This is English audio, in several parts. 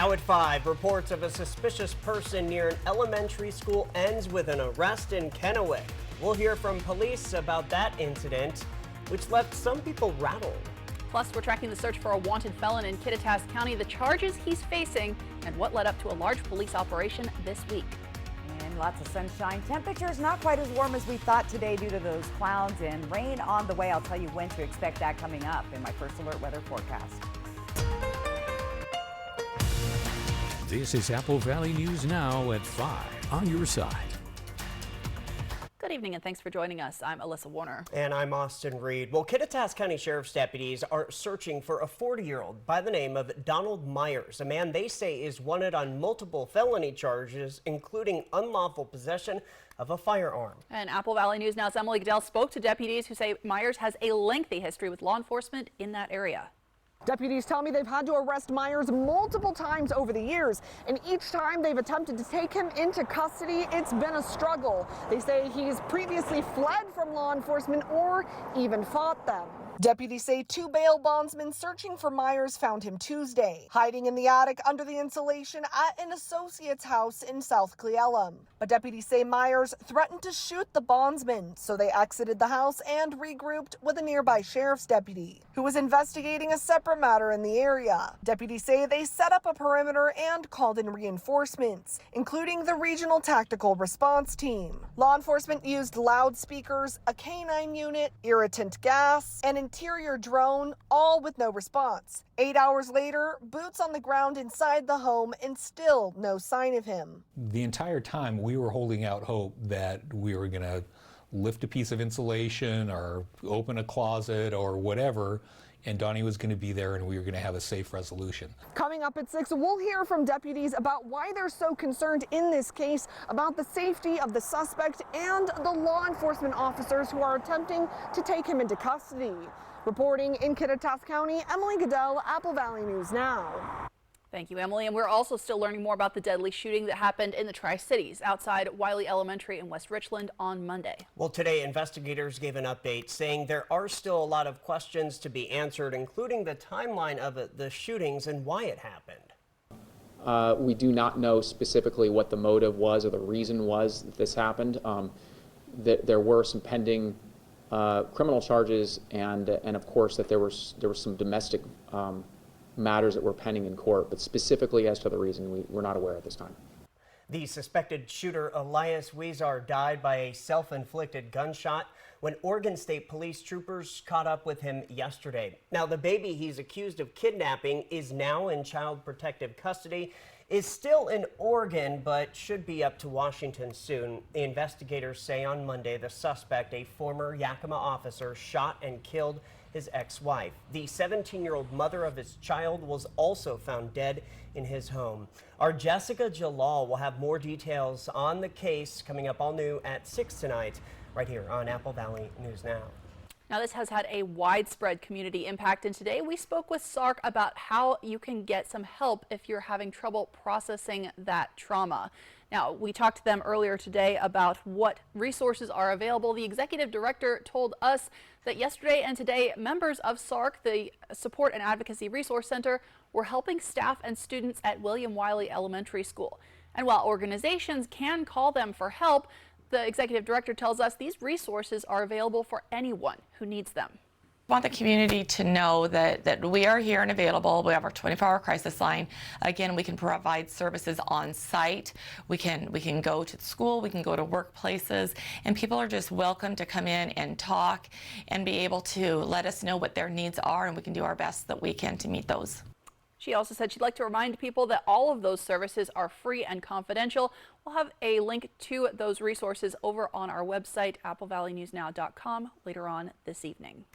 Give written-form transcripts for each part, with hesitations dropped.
Now at 5, reports of a suspicious person near an elementary school ends with an arrest in Kennewick. We'll hear from police about that incident, which left some people rattled. Plus, we're tracking the search for a wanted felon in Kittitas County, the charges he's facing, and what led up to a large police operation this week. And lots of sunshine. Temperatures not quite as warm as we thought today due to those clouds and rain on the way. I'll tell you when to expect that coming up in my First Alert weather forecast. This is Apple Valley News Now at 5 on your side. Good evening and thanks for joining us. I'm Alyssa Warner. And I'm Austin Reed. Well, Kittitas County Sheriff's deputies are searching for a 40-year-old by the name of Donald Myers, a man they say is wanted on multiple felony charges, including unlawful possession of a firearm. And Apple Valley News Now's Emily Goodell spoke to deputies who say Myers has a lengthy history with law enforcement in that area. Deputies tell me they've had to arrest Myers multiple times over the years, and each time they've attempted to take him into custody, it's been a struggle. They say he's previously fled from law enforcement or even fought them. Deputies say 2 bail bondsmen searching for Myers found him Tuesday, hiding in the attic under the insulation at an associate's house in South Cle Elum. But deputies say Myers threatened to shoot the bondsmen, so they exited the house and regrouped with a nearby sheriff's deputy, who was investigating a separate matter in the area. Deputies say they set up a perimeter and called in reinforcements, including the Regional Tactical Response Team. Law enforcement used loudspeakers, a K-9 unit, irritant gas, and interior drone, all with no response. 8 hours later, boots on the ground inside the home and still no sign of him. The entire time we were holding out hope that we were going to lift a piece of insulation or open a closet or whatever, and Donnie was going to be there and we were going to have a safe resolution. Coming up at 6, we'll hear from deputies about why they're so concerned in this case about the safety of the suspect and the law enforcement officers who are attempting to take him into custody. Reporting in Kittitas County, Emily Goodell, Apple Valley News Now. Thank you, Emily. And we're also still learning more about the deadly shooting that happened in the Tri-Cities outside Wiley Elementary in West Richland on Monday. Well, today investigators gave an update saying there are still a lot of questions to be answered, including the timeline of the shootings and why it happened. We do not know specifically what the motive was or the reason was that this happened. There were some pending criminal charges, and of course that there were some domestic matters that were pending in court, but specifically as to the reason, we're not aware at this time. The suspected shooter, Elias Weezar, died by a self-inflicted gunshot when Oregon State Police troopers caught up with him yesterday. Now, the baby he's accused of kidnapping is now in child protective custody, is still in Oregon, but should be up to Washington soon. The investigators say on Monday the suspect, a former Yakima officer, shot and killed his ex-wife. The 17-year-old mother of his child was also found dead in his home. Our Jessica Jalal will have more details on the case coming up all new at 6 tonight, right here on Apple Valley News Now. Now, this has had a widespread community impact, and today we spoke with SARC about how you can get some help if you're having trouble processing that trauma. Now, we talked to them earlier today about what resources are available. The executive director told us that yesterday and today, members of SARC, the Support and Advocacy Resource Center, were helping staff and students at William Wiley Elementary School. And while organizations can call them for help, the executive director tells us these resources are available for anyone who needs them. I want the community to know that we are here and available. We have our 24-hour crisis line. Again, we can provide services on site. We can go to the school, we can go to workplaces, and people are just welcome to come in and talk and be able to let us know what their needs are, and we can do our best that we can to meet those. She also said she'd like to remind people that all of those services are free and confidential. We'll have a link to those resources over on our website, applevalleynewsnow.com, later on this evening.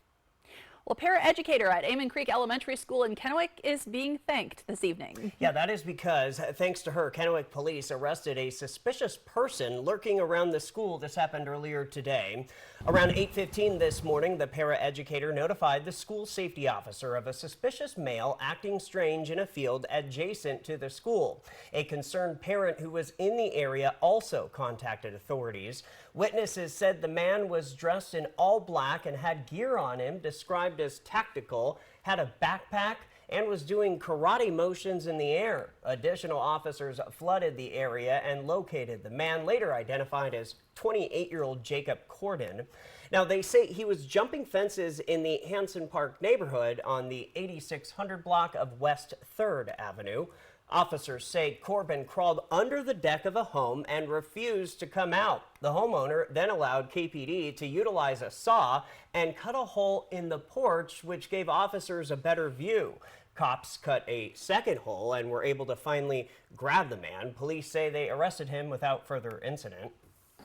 Well, a paraeducator at Amon Creek Elementary School in Kennewick is being thanked this evening. Yeah, that is because, thanks to her, Kennewick police arrested a suspicious person lurking around the school. This happened earlier today. Around 8:15 this morning, the paraeducator notified the school safety officer of a suspicious male acting strange in a field adjacent to the school. A concerned parent who was in the area also contacted authorities. Witnesses said the man was dressed in all black and had gear on him described as tactical, had a backpack, and was doing karate motions in the air. Additional officers flooded the area and located the man, later identified as 28-year-old Jacob Corden. Now, they say he was jumping fences in the Hanson Park neighborhood on the 8600 block of West 3rd Avenue. Officers say Corbin crawled under the deck of a home and refused to come out. The homeowner then allowed KPD to utilize a saw and cut a hole in the porch, which gave officers a better view. Cops cut a second hole and were able to finally grab the man. Police say they arrested him without further incident.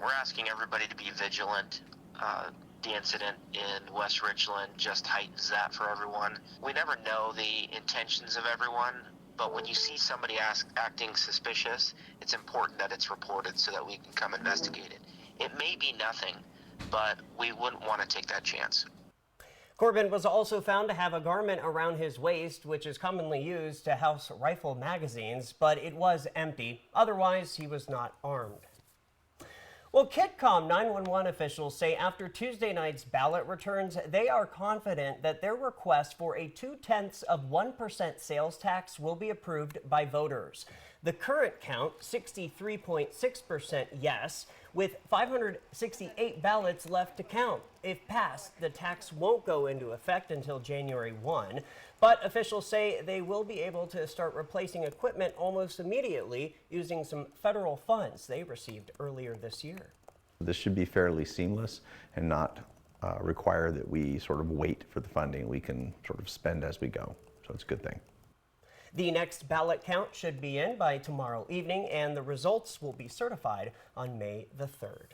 We're asking everybody to be vigilant. The incident in West Richland just heightens that for everyone. We never know the intentions of everyone, but when you see somebody acting suspicious, it's important that it's reported so that we can come investigate it. It may be nothing, but we wouldn't want to take that chance. Corbin was also found to have a garment around his waist, which is commonly used to house rifle magazines, but it was empty. Otherwise, he was not armed. Well, KitCom 911 officials say after Tuesday night's ballot returns, they are confident that their request for a 0.2% sales tax will be approved by voters. The current count, 63.6% yes, with 568 ballots left to count. If passed, the tax won't go into effect until January 1, but officials say they will be able to start replacing equipment almost immediately using some federal funds they received earlier this year. This should be fairly seamless and not require that we sort of wait for the funding. We can sort of spend as we go, so it's a good thing. The next ballot count should be in by tomorrow evening, and the results will be certified on May the 3rd.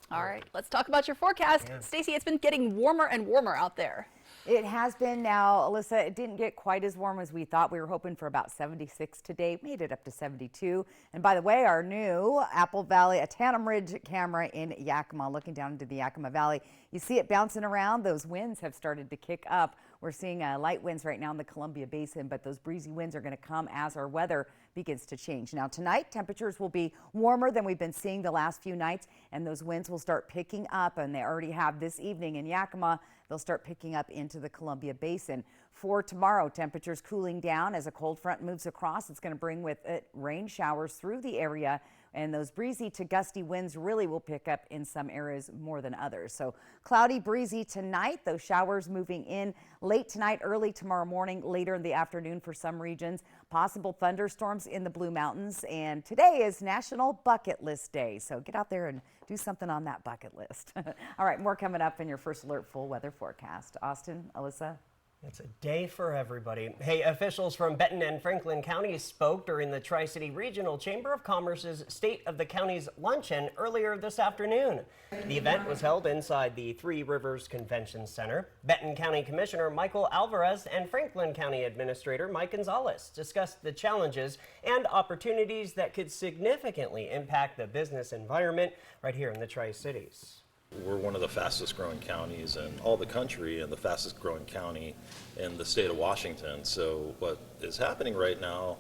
All right, let's talk about your forecast. Yeah. Stacey, it's been getting warmer and warmer out there. It has been now, Alyssa. It didn't get quite as warm as we thought. We were hoping for about 76 today. Made it up to 72. And by the way, our new Apple Valley, a Tandem Ridge camera in Yakima, looking down into the Yakima Valley. You see it bouncing around. Those winds have started to kick up. We're seeing light winds right now in the Columbia Basin, but those breezy winds are going to come as our weather begins to change. Now tonight, temperatures will be warmer than we've been seeing the last few nights, and those winds will start picking up, and they already have this evening in Yakima. They'll start picking up into the Columbia Basin. For tomorrow, temperatures cooling down as a cold front moves across. It's going to bring with it rain showers through the area, and those breezy to gusty winds really will pick up in some areas more than others. So cloudy, breezy tonight, those showers moving in late tonight, early tomorrow morning, later in the afternoon for some regions. Possible thunderstorms in the Blue Mountains. And today is National Bucket List Day. So get out there and do something on that bucket list. All right, more coming up in your First Alert full weather forecast. Austin, Alyssa. It's a day for everybody. Hey, officials from Benton and Franklin counties spoke during the Tri-City Regional Chamber of Commerce's State of the Counties luncheon earlier this afternoon. The event was held inside the Three Rivers Convention Center. Benton County Commissioner Michael Alvarez and Franklin County Administrator Mike Gonzalez discussed the challenges and opportunities that could significantly impact the business environment right here in the Tri-Cities. We're one of the fastest growing counties in all the country and the fastest growing county in the state of Washington. So what is happening right now,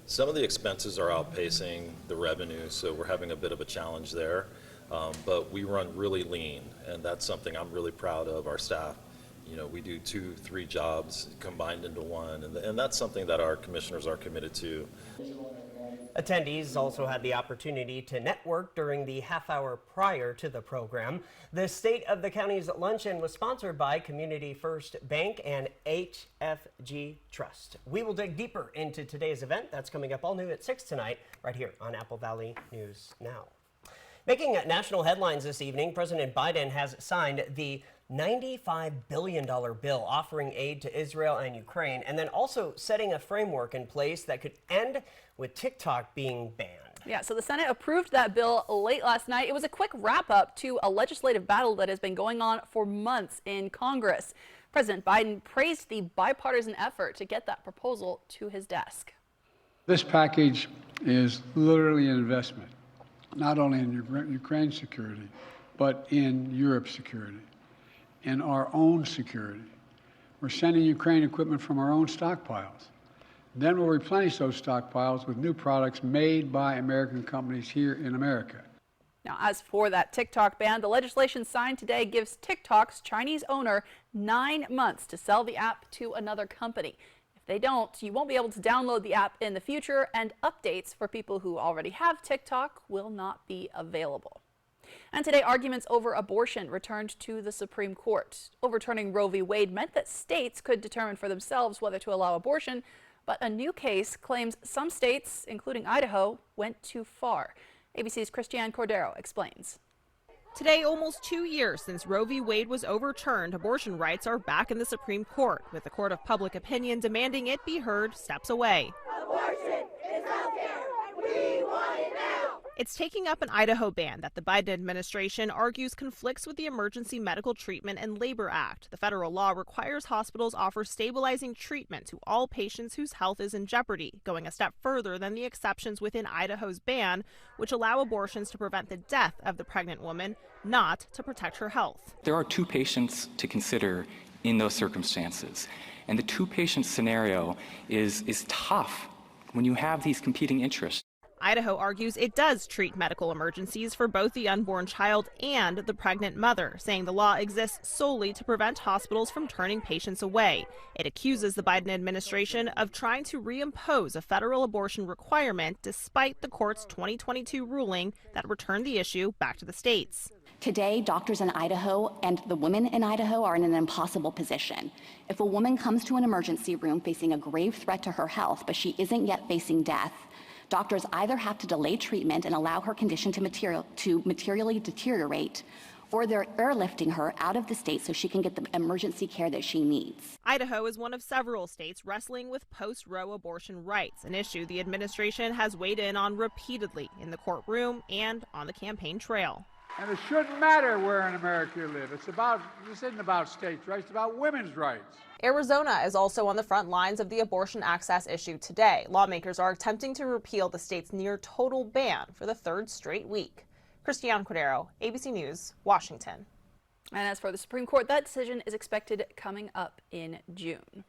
some of the expenses are outpacing the revenue, so we're having a bit of a challenge there. But we run really lean, and that's something I'm really proud of our staff. You know, we do 2-3 jobs combined into one, and that's something that our commissioners are committed to. Attendees also had the opportunity to network during the half hour prior to the program. The State of the County's luncheon was sponsored by Community First Bank and HFG Trust. We will dig deeper into today's event. That's coming up all new at 6 tonight, right here on Apple Valley News Now. Making national headlines this evening, President Biden has signed the $95 billion bill offering aid to Israel and Ukraine, and then also setting a framework in place that could end with TikTok being banned. Yeah, so the Senate approved that bill late last night. It was a quick wrap up to a legislative battle that has been going on for months in Congress. President Biden praised the bipartisan effort to get that proposal to his desk. This package is literally an investment, not only in Ukraine's security, but in Europe's security, in our own security. We're sending Ukraine equipment from our own stockpiles. Then we'll replenish those stockpiles with new products made by American companies here in America. Now, as for that TikTok ban, the legislation signed today gives TikTok's Chinese owner 9 months to sell the app to another company. If they don't, you won't be able to download the app in the future, and updates for people who already have TikTok will not be available. And today, arguments over abortion returned to the Supreme Court. Overturning Roe v. Wade meant that states could determine for themselves whether to allow abortion, but a new case claims some states, including Idaho, went too far. ABC's Christiane Cordero explains. Today, almost 2 years since Roe v. Wade was overturned, abortion rights are back in the Supreme Court, with the Court of Public Opinion demanding it be heard steps away. Abortion is healthcare, and we want it now. It's taking up an Idaho ban that the Biden administration argues conflicts with the Emergency Medical Treatment and Labor Act. The federal law requires hospitals offer stabilizing treatment to all patients whose health is in jeopardy, going a step further than the exceptions within Idaho's ban, which allow abortions to prevent the death of the pregnant woman, not to protect her health. There are two patients to consider in those circumstances, and the two-patient scenario is tough when you have these competing interests. Idaho argues it does treat medical emergencies for both the unborn child and the pregnant mother, saying the law exists solely to prevent hospitals from turning patients away. It accuses the Biden administration of trying to reimpose a federal abortion requirement despite the court's 2022 ruling that returned the issue back to the states. Today, doctors in Idaho and the women in Idaho are in an impossible position. If a woman comes to an emergency room facing a grave threat to her health, but she isn't yet facing death, doctors either have to delay treatment and allow her condition to materially deteriorate, or they're airlifting her out of the state so she can get the emergency care that she needs. Idaho is one of several states wrestling with post-Roe abortion rights, an issue the administration has weighed in on repeatedly in the courtroom and on the campaign trail. And it shouldn't matter where in America you live. This isn't about states' rights, it's about women's rights. Arizona is also on the front lines of the abortion access issue today. Lawmakers are attempting to repeal the state's near-total ban for the third straight week. Christiane Cordero, ABC News, Washington. And as for the Supreme Court, that decision is expected coming up in June.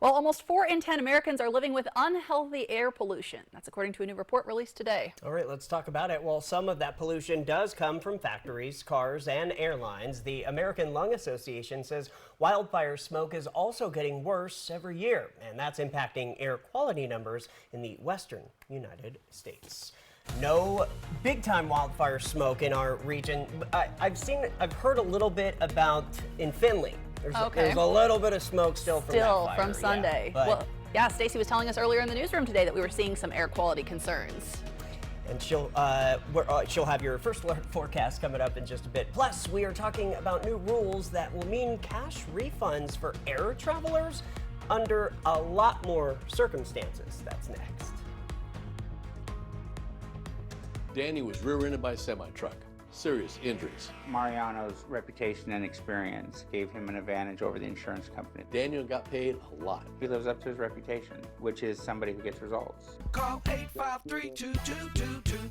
Well, almost 4 in 10 Americans are living with unhealthy air pollution. That's according to a new report released today. All right, let's talk about it. Well, some of that pollution does come from factories, cars, and airlines. The American Lung Association says wildfire smoke is also getting worse every year, and that's impacting air quality numbers in the western United States. No big-time wildfire smoke in our region. I've heard a little bit about in Findlay. There's a little bit of smoke still from that fire. From Sunday. Yeah, well, yeah, Stacy was telling us earlier in the newsroom today that we were seeing some air quality concerns. And she'll have your first forecast coming up in just a bit. Plus, we are talking about new rules that will mean cash refunds for air travelers under a lot more circumstances. That's next. Danny was rear-ended by a semi-truck. Serious injuries. Mariano's reputation and experience gave him an advantage over the insurance company. Daniel got paid a lot. He lives up to his reputation, which is somebody who gets results. Call 853-2222.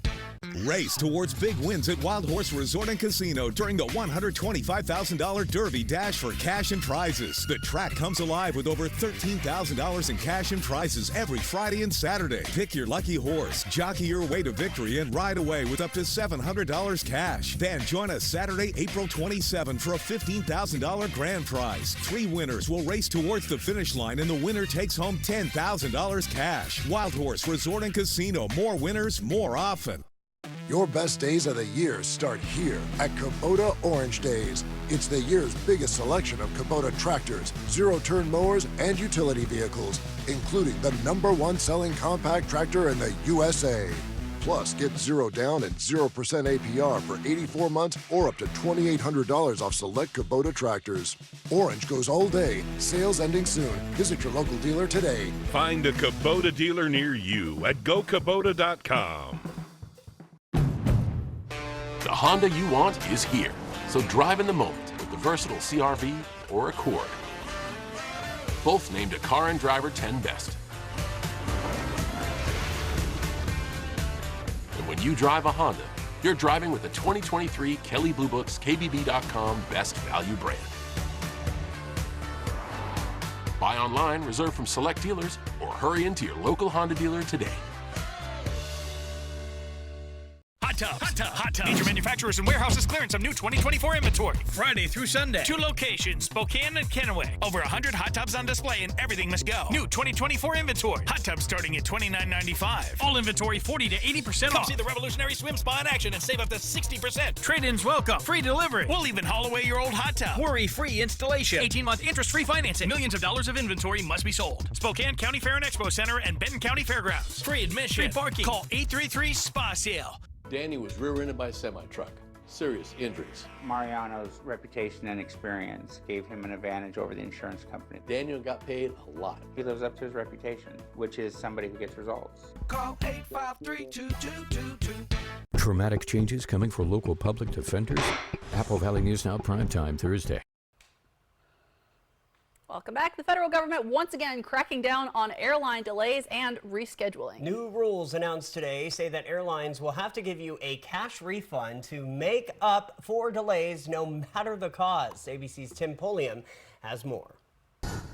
Race towards big wins at Wild Horse Resort and Casino during the $125,000 Derby Dash for cash and prizes. The track comes alive with over $13,000 in cash and prizes every Friday and Saturday. Pick your lucky horse, jockey your way to victory, and ride away with up to $700 cash. Then join us Saturday, April 27 for a $15,000 grand prize. 3 winners will race towards the finish line, and the winner takes home $10,000 cash. Wild Horse Resort and Casino. More winners, more often. Your best days of the year start here at Kubota Orange Days. It's the year's biggest selection of Kubota tractors, zero-turn mowers, and utility vehicles, including the #1 selling compact tractor in the USA. Plus, get 0 down and 0% APR for 84 months or up to $2,800 off select Kubota tractors. Orange goes all day. Sales ending soon. Visit your local dealer today. Find a Kubota dealer near you at gokubota.com. The Honda you want is here, so drive in the moment with the versatile CR-V or Accord. Both named a Car and Driver 10 Best. And when you drive a Honda, you're driving with the 2023 Kelley Blue Book's KBB.com Best Value brand. Buy online, reserve from select dealers, or hurry into your local Honda dealer today. Hot Tubs. Hot Tubs. Hot Tubs. Major manufacturers and warehouses clearance some new 2024 inventory. Friday through Sunday. 2 locations, Spokane and Kennewick. Over 100 hot tubs on display and everything must go. New 2024 inventory. Hot tubs starting at $29.95. All inventory 40 to 80% off. Come see the revolutionary swim spa in action and save up to 60%. Trade-ins welcome. Free delivery. We'll even haul away your old hot tub. Worry-free installation. 18-month interest-free financing. Millions of dollars of inventory must be sold. Spokane County Fair and Expo Center and Benton County Fairgrounds. Free admission. Free parking. Call 833-SPA-SALE. Danny was rear-ended by a semi-truck. Serious injuries. Mariano's reputation and experience gave him an advantage over the insurance company. Daniel got paid a lot. He lives up to his reputation, which is somebody who gets results. Call 853-2222. Traumatic changes coming for local public defenders? Apple Valley News Now primetime Thursday. Welcome back. The federal government once again cracking down on airline delays and rescheduling. New rules announced today say that airlines will have to give you a cash refund to make up for delays no matter the cause. ABC's Tim Pulliam has more.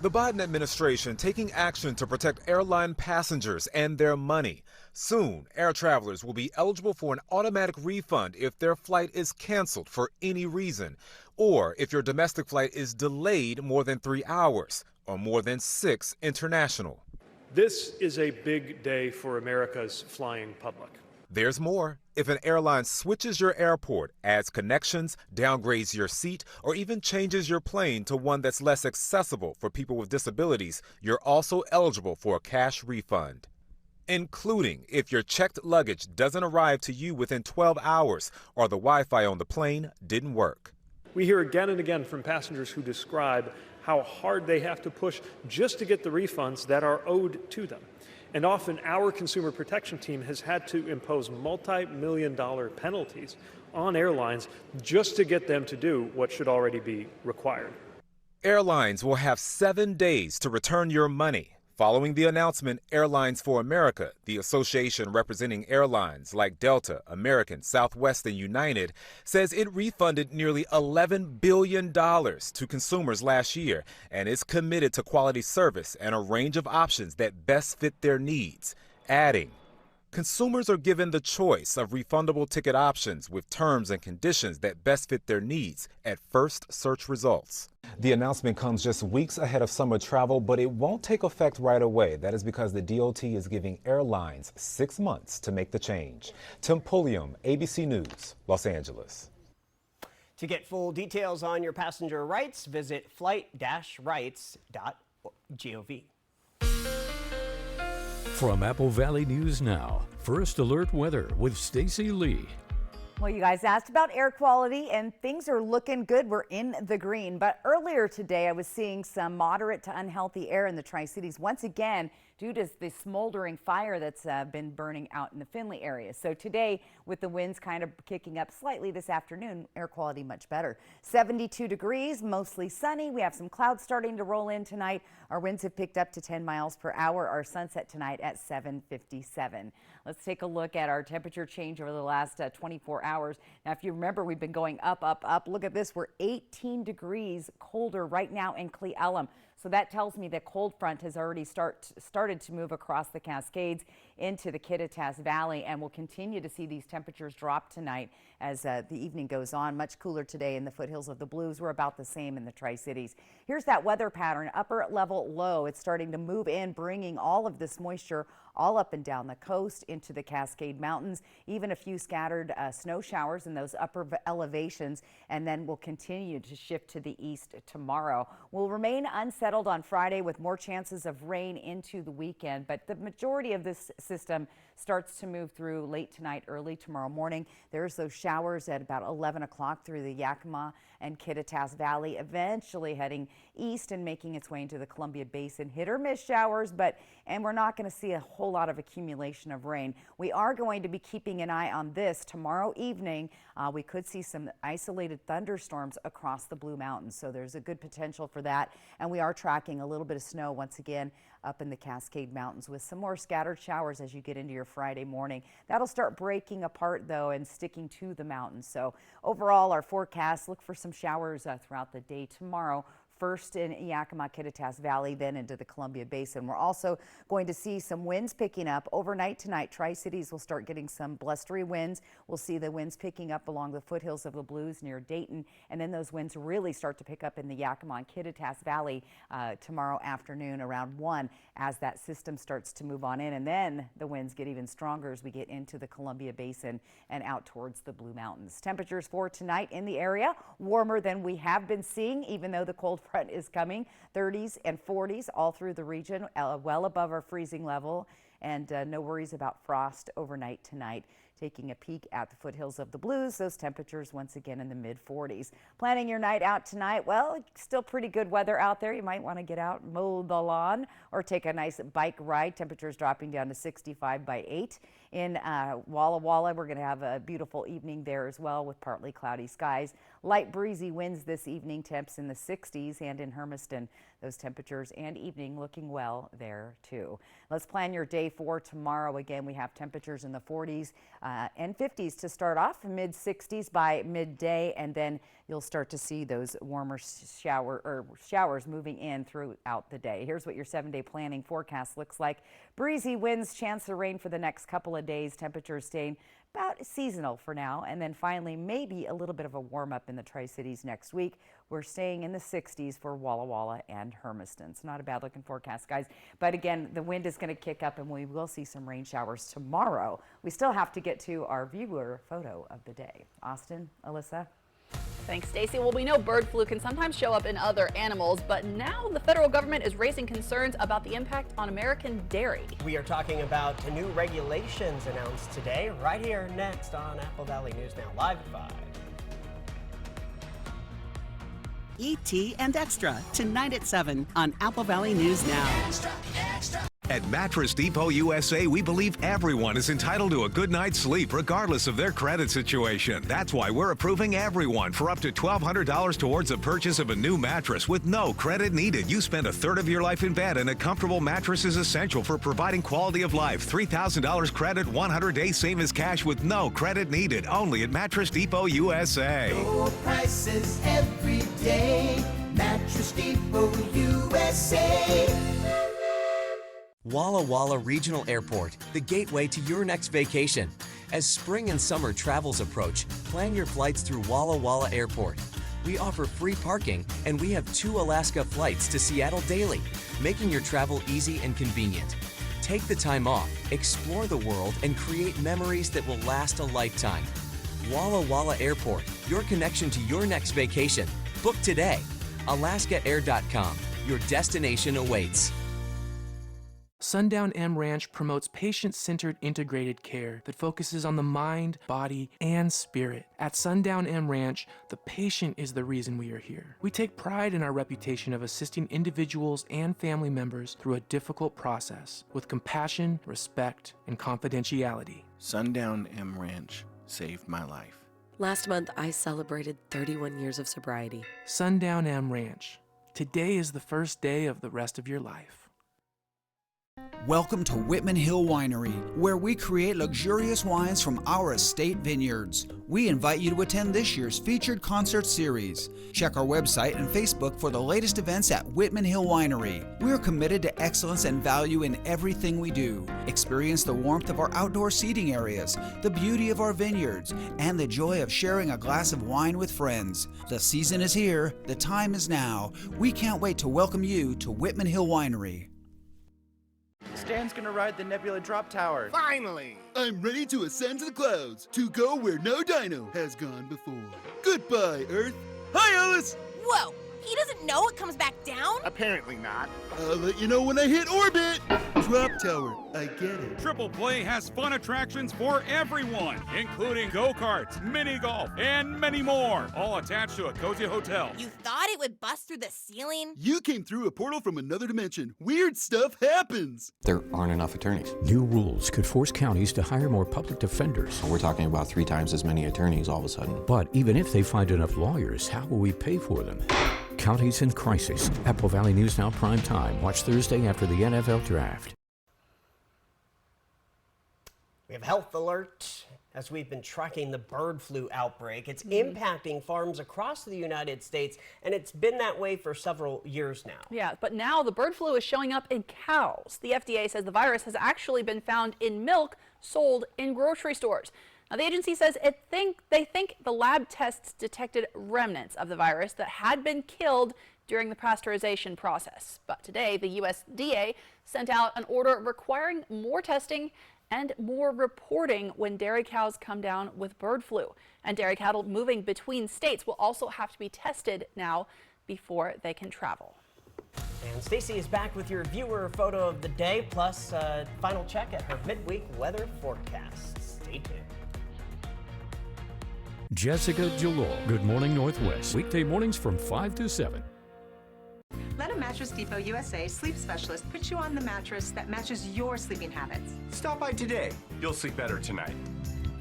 The Biden administration taking action to protect airline passengers and their money. Soon, air travelers will be eligible for an automatic refund if their flight is canceled for any reason, or if your domestic flight is delayed more than 3 hours, or more than 6 international. This is a big day for America's flying public. There's more. If an airline switches your airport, adds connections, downgrades your seat, or even changes your plane to one that's less accessible for people with disabilities, you're also eligible for a cash refund, including if your checked luggage doesn't arrive to you within 12 hours or the Wi-Fi on the plane didn't work. We hear again and again from passengers who describe how hard they have to push just to get the refunds that are owed to them. And often our consumer protection team has had to impose multi-million-dollar penalties on airlines just to get them to do what should already be required. Airlines will have 7 days to return your money. Following the announcement, Airlines for America, the association representing airlines like Delta, American, Southwest, and United, says it refunded nearly $11 billion to consumers last year and is committed to quality service and a range of options that best fit their needs, adding, consumers are given the choice of refundable ticket options with terms and conditions that best fit their needs at first search results. The announcement comes just weeks ahead of summer travel, but it won't take effect right away. That is because the DOT is giving airlines 6 months to make the change. Tim Pulliam, ABC News, Los Angeles. To get full details on your passenger rights, visit flight-rights.gov. From Apple Valley News Now, First Alert Weather with Stacy Lee. Well, you guys asked about air quality and things are looking good. We're in the green. But earlier today, I was seeing some moderate to unhealthy air in the Tri-Cities once again due to the smoldering fire that's been burning out in the Findlay area. So today, with the winds kind of kicking up slightly this afternoon, air quality much better. 72 degrees, mostly sunny. We have some clouds starting to roll in tonight. Our winds have picked up to 10 miles per hour. Our sunset tonight at 7:57. Let's take a look at our temperature change over the last 24 hours. Now, if you remember, we've been going up, up, up. Look at this. We're 18 degrees colder right now in Cle Elum. So that tells me that cold front has already started to move across the Cascades into the Kittitas Valley, and we'll continue to see these temperatures drop tonight as the evening goes on. Much cooler today in the foothills of the Blues. We're about the same in the Tri-Cities. Here's that weather pattern, upper level low. It's starting to move in, bringing all of this moisture all up and down the coast into the Cascade Mountains, even a few scattered snow showers in those upper elevations, and then we'll continue to shift to the east tomorrow. We'll remain unsettled on Friday with more chances of rain into the weekend, but the majority of this system starts to move through late tonight, early tomorrow morning. There's those showers at about 11 o'clock through the Yakima and Kittitas Valley, eventually heading east and making its way into the Columbia Basin. Hit or miss showers, and we're not going to see a whole lot of accumulation of rain. We are going to be keeping an eye on this tomorrow evening. We could see some isolated thunderstorms across the Blue Mountains, so there's a good potential for that. And we are tracking a little bit of snow once again up in the Cascade Mountains with some more scattered showers as you get into your Friday morning. That'll start breaking apart though and sticking to the mountains. So overall, our forecast, look for some showers throughout the day tomorrow. first in Yakima, Kittitas Valley, then into the Columbia Basin. We're also going to see some winds picking up overnight tonight. Tri-Cities will start getting some blustery winds. We'll see the winds picking up along the foothills of the Blues near Dayton, and then those winds really start to pick up in the Yakima and Kittitas Valley tomorrow afternoon around 1 as that system starts to move on in, and then the winds get even stronger as we get into the Columbia Basin and out towards the Blue Mountains. Temperatures for tonight in the area warmer than we have been seeing, even though the cold front is coming. 30s and 40s all through the region, well above our freezing level, and no worries about frost overnight tonight. Taking a peek at the foothills of the Blues, those temperatures once again in the mid-40s. Planning your night out tonight, well, still pretty good weather out there. You might want to get out, mow the lawn, or take a nice bike ride. Temperatures dropping down to 65 by 8. In Walla Walla, we're going to have a beautiful evening there as well with partly cloudy skies. Light breezy winds this evening, temps in the 60s, and in Hermiston, those temperatures and evening looking well there too. Let's plan your day for tomorrow. Again, we have temperatures in the 40s and 50s to start off, mid-60s by midday, and then you'll start to see those warmer showers moving in throughout the day. Here's what your 7-day planning forecast looks like. Breezy winds, chance of rain for the next couple of days. Temperatures staying about seasonal for now, and then finally maybe a little bit of a warm up in the Tri-Cities next week. We're staying in the 60s for Walla Walla and Hermiston. It's not a bad looking forecast, guys, but again, the wind is going to kick up and we will see some rain showers tomorrow. We still have to get to our viewer photo of the day. Austin, Alyssa. Thanks, Stacy. Well, we know bird flu can sometimes show up in other animals, but now the federal government is raising concerns about the impact on American dairy. We are talking about new regulations announced today, right here next on Apple Valley News Now, live at 5. ET and Extra, tonight at 7 on Apple Valley News Now. Extra, extra. At Mattress Depot USA, we believe everyone is entitled to a good night's sleep regardless of their credit situation. That's why we're approving everyone for up to $1,200 towards the purchase of a new mattress with no credit needed. You spend a third of your life in bed, and a comfortable mattress is essential for providing quality of life. $3,000 credit, 100 days, same as cash with no credit needed. Only at Mattress Depot USA. Low prices every day. Mattress Depot USA. Walla Walla Regional Airport, the gateway to your next vacation. As spring and summer travels approach, plan your flights through Walla Walla Airport. We offer free parking, and we have 2 Alaska flights to Seattle daily, making your travel easy and convenient. Take the time off, explore the world, and create memories that will last a lifetime. Walla Walla Airport, your connection to your next vacation. Book today. AlaskaAir.com. Your destination awaits. Sundown M Ranch promotes patient-centered integrated care that focuses on the mind, body, and spirit. At Sundown M Ranch, the patient is the reason we are here. We take pride in our reputation of assisting individuals and family members through a difficult process with compassion, respect, and confidentiality. Sundown M Ranch saved my life. Last month, I celebrated 31 years of sobriety. Sundown M Ranch. Today is the first day of the rest of your life. Welcome to Whitman Hill Winery, where we create luxurious wines from our estate vineyards. We invite you to attend this year's featured concert series. Check our website and Facebook for the latest events at Whitman Hill Winery. We are committed to excellence and value in everything we do. Experience the warmth of our outdoor seating areas, the beauty of our vineyards, and the joy of sharing a glass of wine with friends. The season is here. The time is now. We can't wait to welcome you to Whitman Hill Winery. Stan's gonna ride the Nebula Drop Tower. Finally! I'm ready to ascend to the clouds, to go where no dino has gone before. Goodbye, Earth. Hi, Alice! Whoa! He doesn't know it comes back down? Apparently not. I'll let you know when I hit orbit. Drop tower, I get it. Triple Play has fun attractions for everyone, including go-karts, mini golf, and many more, all attached to a cozy hotel. You thought it would bust through the ceiling? You came through a portal from another dimension. Weird stuff happens. There aren't enough attorneys. New rules could force counties to hire more public defenders. We're talking about 3 times as many attorneys all of a sudden. But even if they find enough lawyers, how will we pay for them? Counties in crisis. Apple Valley News Now prime time. Watch Thursday after the NFL draft. We have health alert As we've been tracking the bird flu outbreak, it's impacting farms across the United States, and it's been that way for several years now. Yeah, but now the bird flu is showing up in cows. The FDA says the virus has actually been found in milk sold in grocery stores. Now, the agency says they think the lab tests detected remnants of the virus that had been killed during the pasteurization process. But today, the USDA sent out an order requiring more testing and more reporting when dairy cows come down with bird flu. And dairy cattle moving between states will also have to be tested now before they can travel. And Stacy is back with your viewer photo of the day, plus a final check at her midweek weather forecast. Stay tuned. Jessica Jalor, Good Morning Northwest. Weekday mornings from 5 to 7. Let a Mattress Depot USA sleep specialist put you on the mattress that matches your sleeping habits. Stop by today. You'll sleep better tonight.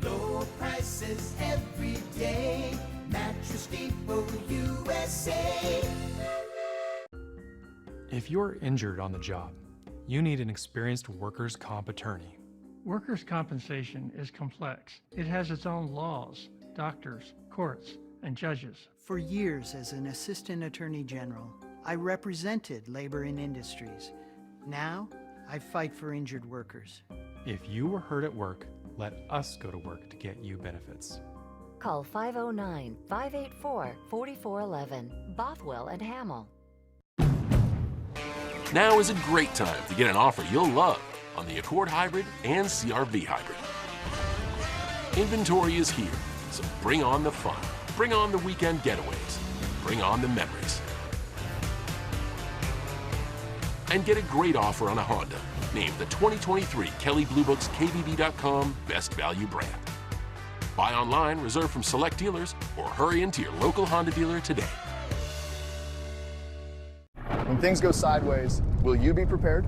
Low prices every day. Mattress Depot USA. If you're injured on the job, you need an experienced workers' comp attorney. Workers' compensation is complex. It has its own laws, doctors, courts, and judges. For years as an assistant attorney general, I represented labor and industries. Now, I fight for injured workers. If you were hurt at work, let us go to work to get you benefits. Call 509-584-4411. Bothwell and Hamill. Now is a great time to get an offer you'll love on the Accord Hybrid and CR-V Hybrid. Inventory is here, so bring on the fun. Bring on the weekend getaways. Bring on the memories. And get a great offer on a Honda, named the 2023 Kelley Blue Book's KBB.com Best Value Brand. Buy online, reserve from select dealers, or hurry into your local Honda dealer today. When things go sideways, will you be prepared?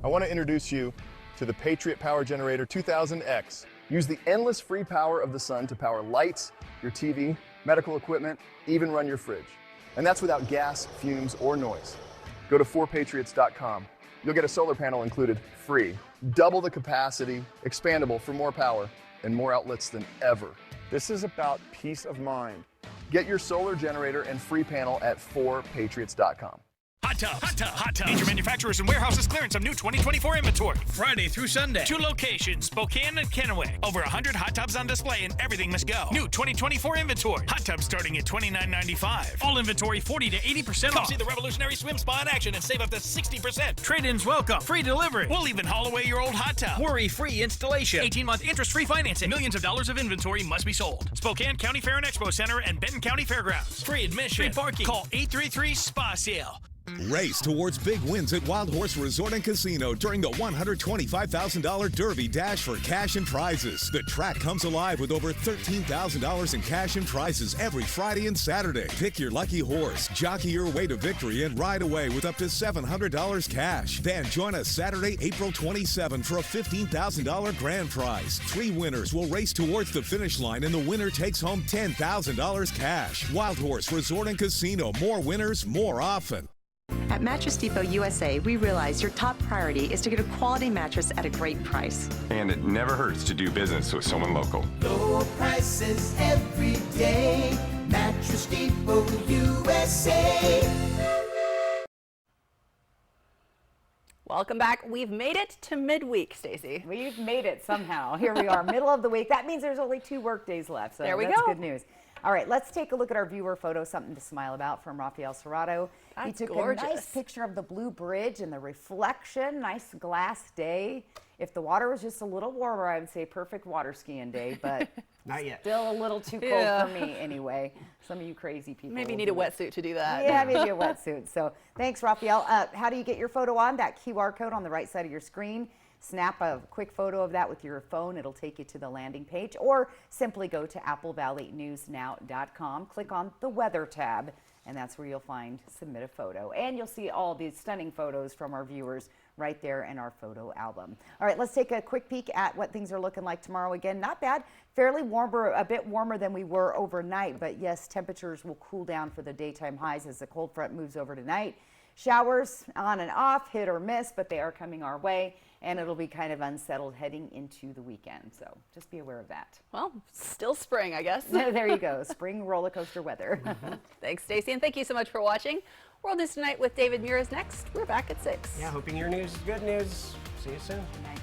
I want to introduce you to the Patriot Power Generator 2000X. Use the endless free power of the sun to power lights, your TV, medical equipment, even run your fridge. And that's without gas, fumes, or noise. Go to 4patriots.com. You'll get a solar panel included free, double the capacity, expandable for more power, and more outlets than ever. This is about peace of mind. Get your solar generator and free panel at 4patriots.com. Hot Tubs. Hot Tubs. Hot Tubs. Major manufacturers and warehouses clearance of new 2024 inventory. Friday through Sunday. 2 locations, Spokane and Kennewick. Over 100 hot tubs on display and everything must go. New 2024 inventory. Hot tubs starting at $29.95. All inventory 40 to 80% off. Come see the revolutionary swim spa in action and save up to 60%. Trade-ins welcome. Free delivery. We'll even haul away your old hot tub. Worry-free installation. 18-month interest-free financing. Millions of dollars of inventory must be sold. Spokane County Fair and Expo Center and Benton County Fairgrounds. Free admission. Free parking. Call 833-SPA-SALE. Race towards big wins at Wild Horse Resort and Casino during the $125,000 Derby Dash for cash and prizes. The track comes alive with over $13,000 in cash and prizes every Friday and Saturday. Pick your lucky horse, jockey your way to victory, and ride away with up to $700 cash. Then join us Saturday, April 27 for a $15,000 grand prize. 3 winners will race towards the finish line, and the winner takes home $10,000 cash. Wild Horse Resort and Casino. More winners, more often. At Mattress Depot USA, we realize your top priority is to get a quality mattress at a great price. And it never hurts to do business with someone local. Low prices every day. Mattress Depot USA. Welcome back. We've made it to midweek, Stacy. We've made it somehow. Here we are, middle of the week. That means there's only 2 work days left. So there we that's go. Good news. All right, let's take a look at our viewer photo, something to smile about, from Rafael Serrato. He took gorgeous. a nice picture of the Blue Bridge and the reflection, nice glass day. If the water was just a little warmer, I would say perfect water skiing day, but not yet. Still a little too cold for me anyway. Some of you crazy people. Maybe you need a wetsuit to do that. Yeah, maybe a wetsuit. So thanks, Rafael. How do you get your photo on? That QR code on the right side of your screen. Snap a quick photo of that with your phone. It'll take you to the landing page, or simply go to applevalley.newsnow.com. Click on the weather tab, and that's where you'll find submit a photo. And you'll see all these stunning photos from our viewers right there in our photo album. All right, let's take a quick peek at what things are looking like tomorrow. Again, not bad, fairly warmer, a bit warmer than we were overnight, but yes, temperatures will cool down for the daytime highs as the cold front moves over tonight. Showers on and off, hit or miss, but they are coming our way. and it'll be kind of unsettled heading into the weekend. So just be aware of that. Well, still spring, I guess. There you go. Spring roller coaster weather. Thanks, Stacey, and thank you so much for watching. World News Tonight with David Muir is next. We're back at 6. Yeah, hoping your news is good news. See you soon. Good night.